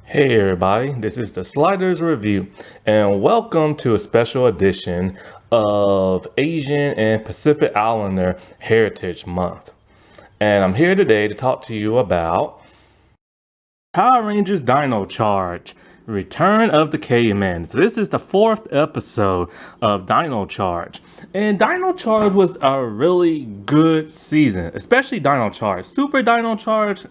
Hey everybody, this is the Sliders Review, and welcome to a special edition of Asian and Pacific Islander Heritage Month. And I'm here today to talk to you about Power Rangers Dino Charge, Return of the Caveman. So this is the fourth episode of Dino Charge. And Dino Charge was a really good season, especially Dino Charge. Super Dino Charge,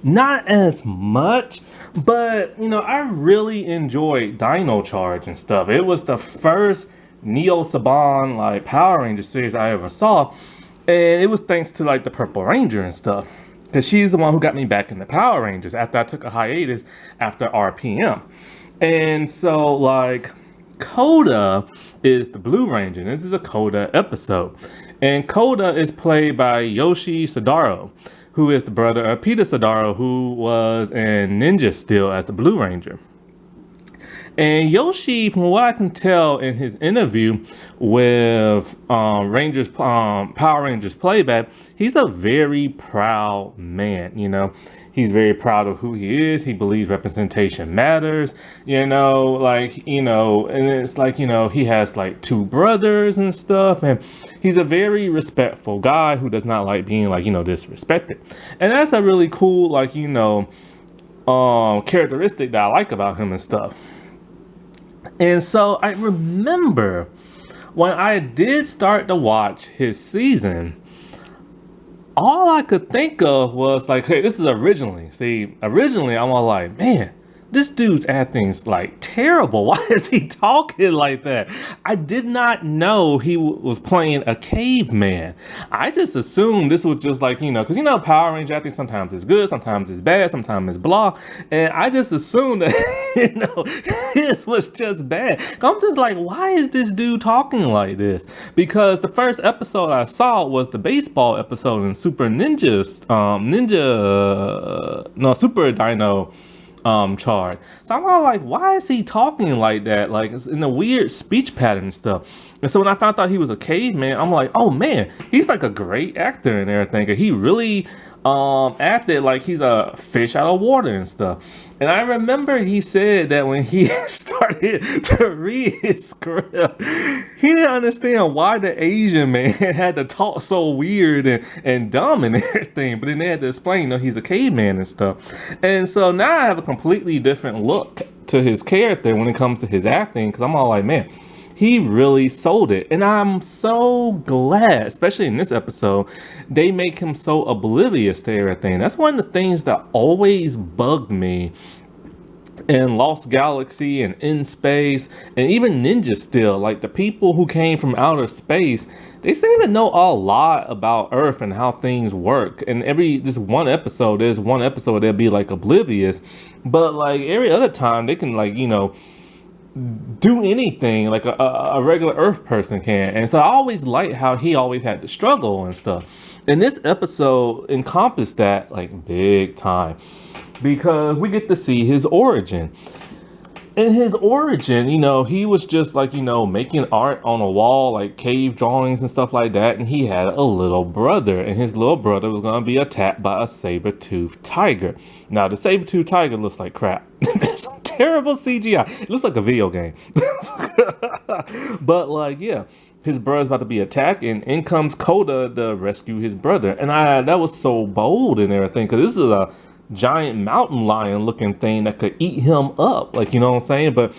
not as much, but I really enjoyed Dino Charge and stuff. It was the first Neo Saban like Power Ranger series I ever saw, and it was thanks to like the Purple Ranger and stuff. Because she's the one who got me back into Power Rangers after I took a hiatus after RPM. And so, like, Coda is the Blue Ranger. This is a Coda episode. And Coda is played by Yoshi Sadaro, who is the brother of Peter Sadaro, who was in Ninja Steel as the Blue Ranger. And Yoshi, from what I can tell in his interview with Power Rangers Playback, he's a very proud man. He's very proud of who he is. He believes representation matters. And it's like he has like two brothers and stuff, and he's a very respectful guy who does not like being disrespected. And that's a really cool characteristic that I like about him and stuff. And so I remember when I did start to watch his season, all I could think of was like, hey, this is originally I'm all like, man, this dude's acting's like terrible. Why is he talking like that? I did not know he was playing a caveman. I just assumed this was just like, because Power Ranger acting sometimes is good, sometimes it's bad, sometimes it's blah. And I just assumed that, this was just bad. I'm just like, why is this dude talking like this? Because the first episode I saw was the baseball episode in Super Super Dino Charge. So I'm all like, why is he talking like that? Like, it's in a weird speech pattern and stuff. And so when I found out he was a caveman, I'm like, oh man, he's like a great actor and everything. And he really acted like he's a fish out of water and stuff. And I remember he said that when he started to read his script, he didn't understand why the Asian man had to talk so weird and dumb and everything. But then they had to explain, he's a caveman and stuff. And so now I have a completely different look to his character when it comes to his acting, because I'm all like, man, he really sold it. And I'm so glad, especially in this episode, they make him so oblivious to everything. That's one of the things that always bugged me in Lost Galaxy and In Space and even Ninja Steel. Like, the people who came from outer space, they seem to know a lot about Earth and how things work. And there's one episode they'll be like oblivious, but like every other time they can do anything like a regular Earth person can. And so I always liked how he always had to struggle and stuff. And this episode encompassed that like big time, because we get to see his origin. In his origin, he was just like, making art on a wall, like cave drawings and stuff like that. And he had a little brother, and his little brother was going to be attacked by a saber-toothed tiger. Now, the saber-toothed tiger looks like crap. That's terrible CGI. It looks like a video game. But like, yeah, his brother's about to be attacked, and in comes Coda to rescue his brother. And that was so bold and everything, because this is a giant mountain lion looking thing that could eat him up, like, what I'm saying? But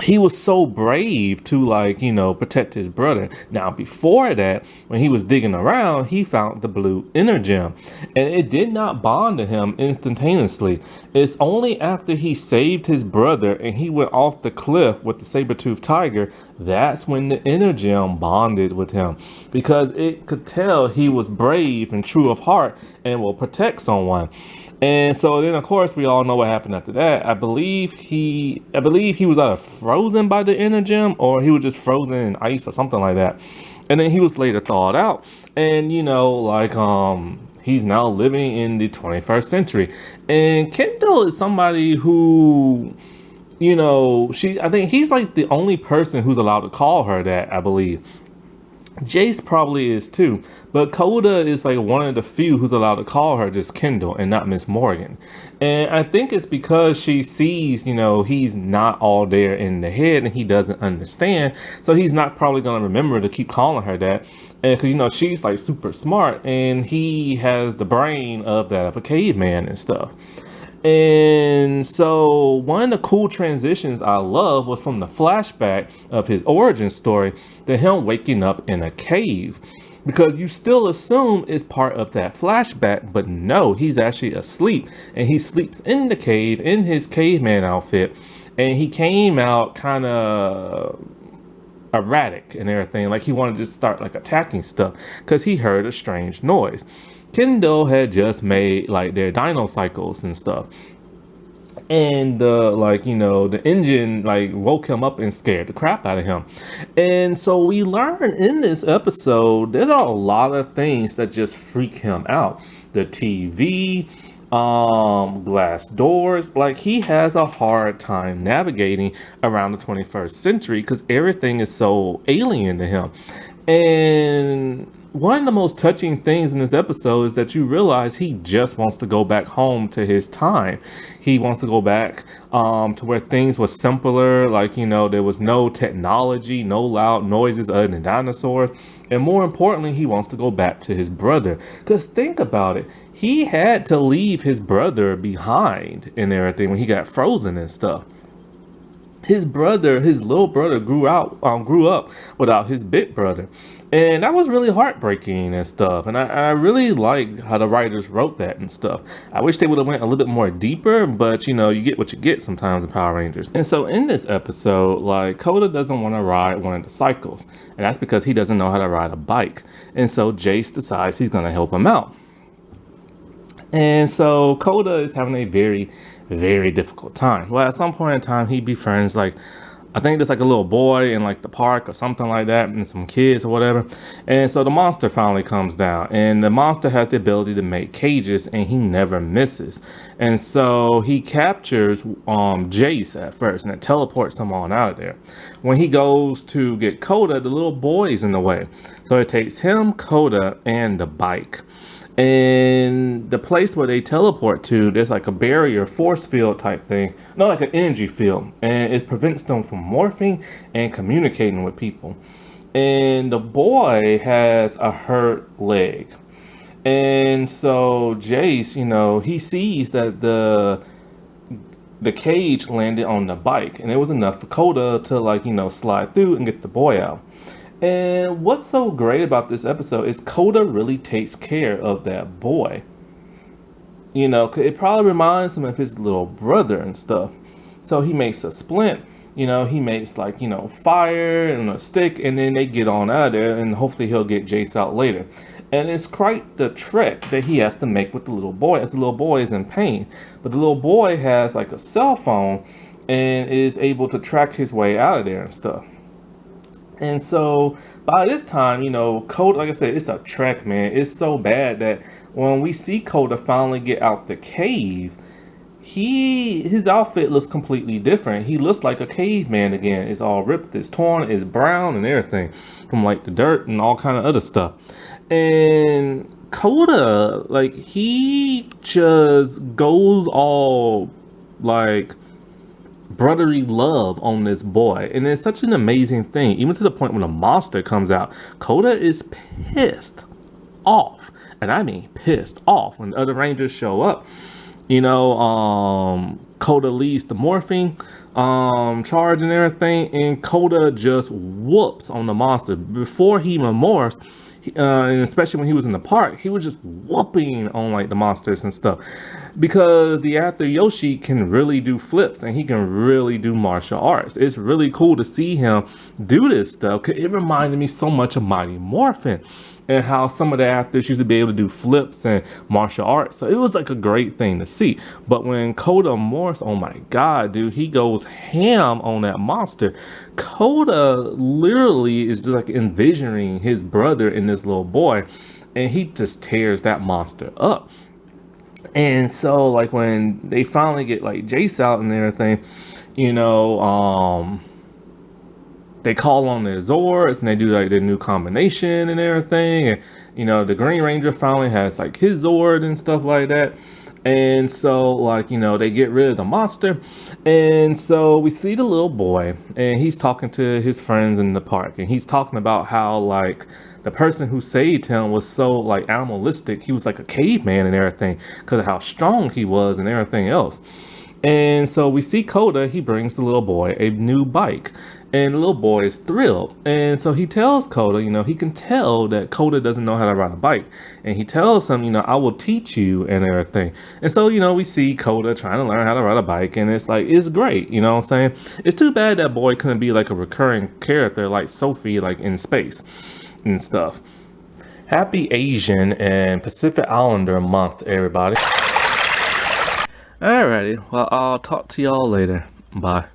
he was so brave to protect his brother. Now, before that, when he was digging around, he found the blue inner gem, and it did not bond to him instantaneously. It's only after he saved his brother and he went off the cliff with the saber-toothed tiger, that's when the inner gem bonded with him, because it could tell he was brave and true of heart and will protect someone. And so then, of course, we all know what happened after that. I believe he was either frozen by the inner gem, or he was just frozen in ice or something like that. And then he was later thawed out. And, he's now living in the 21st century. And Kendall is somebody who, I think he's like the only person who's allowed to call her that, I believe. Jace probably is too, but Coda is like one of the few who's allowed to call her just Kendall and not Miss Morgan. And I think it's because she sees, he's not all there in the head and he doesn't understand. So he's not probably going to remember to keep calling her that. And because, she's like super smart and he has the brain of that of a caveman and stuff. And so one of the cool transitions I love was from the flashback of his origin story to him waking up in a cave. Because you still assume it's part of that flashback, but no, he's actually asleep. And he sleeps in the cave in his caveman outfit. And he came out kind of erratic and everything. Like he wanted to start like attacking stuff because he heard a strange noise. Kendall had just made like their dino cycles and stuff. And the engine like woke him up and scared the crap out of him. And so we learn in this episode there's a lot of things that just freak him out. The TV, glass doors, like he has a hard time navigating around the 21st century because everything is so alien to him. And one of the most touching things in this episode is that you realize he just wants to go back home to his time. He wants to go back to where things were simpler, like, there was no technology, no loud noises other than dinosaurs. And more importantly, he wants to go back to his brother. Because think about it, he had to leave his brother behind and everything when he got frozen and stuff. His little brother grew up without his big brother. And that was really heartbreaking and stuff. And I really like how the writers wrote that and stuff. I wish they would have went a little bit more deeper, but you get what you get sometimes in Power Rangers. And so in this episode, like Coda doesn't want to ride one of the cycles. And that's because he doesn't know how to ride a bike. And so Jace decides he's going to help him out. And so Coda is having a very, very difficult time. Well, at some point in time, he befriends I think there's like a little boy in like the park or something like that, and some kids or whatever. And so the monster finally comes down, and the monster has the ability to make cages, and he never misses. And so he captures Jace at first, and it teleports him on out of there. When he goes to get Coda, the little boy's in the way, so it takes him, Coda, and the bike. And the place where they teleport to, there's like a barrier force field type thing, not like an energy field, and it prevents them from morphing and communicating with people. And the boy has a hurt leg, and so Jace, he sees that the cage landed on the bike, and it was enough for Coda to slide through and get the boy out. And what's so great about this episode is Coda really takes care of that boy. It probably reminds him of his little brother and stuff. So he makes a splint, he makes fire and a stick, and then they get on out of there, and hopefully he'll get Jace out later. And it's quite the trek that he has to make with the little boy, as the little boy is in pain. But the little boy has like a cell phone and is able to track his way out of there and stuff. And so by this time, Coda, like I said, it's a trek, man. It's so bad that when we see Coda finally get out the cave, his outfit looks completely different. He looks like a caveman again. It's all ripped, it's torn, it's brown and everything from like the dirt and all kind of other stuff. And Coda, he just goes all brotherly love on this boy, and it's such an amazing thing, even to the point when a monster comes out. Coda is pissed off, and I mean pissed off, when the other Rangers show up. Coda leads the morphing charge and everything, and Coda just whoops on the monster. Before he even morphs, and especially when he was in the park, he was just whooping on the monsters and stuff, because the actor Yoshi can really do flips and he can really do martial arts. It's really cool to see him do this stuff. It reminded me so much of Mighty Morphin and how some of the actors used to be able to do flips and martial arts. So it was like a great thing to see. But when Coda morphs, oh my god, dude, he goes ham on that monster. Coda literally is just envisioning his brother and this little boy, and he just tears that monster up. And so when they finally get Jace out and everything, they call on their Zords and they do like their new combination and everything. And you know, the Green Ranger finally has like his Zord and stuff like that. And so, like, you know, they get rid of the monster. And so we see the little boy, and he's talking to his friends in the park. And he's talking about how, like, the person who saved him was so, like, animalistic. He was like a caveman and everything because of how strong he was and everything else. And so we see Coda, he brings the little boy a new bike. And the little boy is thrilled. And so he tells Coda, you know, he can tell that Coda doesn't know how to ride a bike. And he tells him, you know, I will teach you and everything. And so, you know, we see Coda trying to learn how to ride a bike. And it's like, it's great, you know what I'm saying? It's too bad that boy couldn't be like a recurring character like Sophie, like in space and stuff. Happy Asian and Pacific Islander month, everybody. Alrighty, well, I'll talk to y'all later. Bye.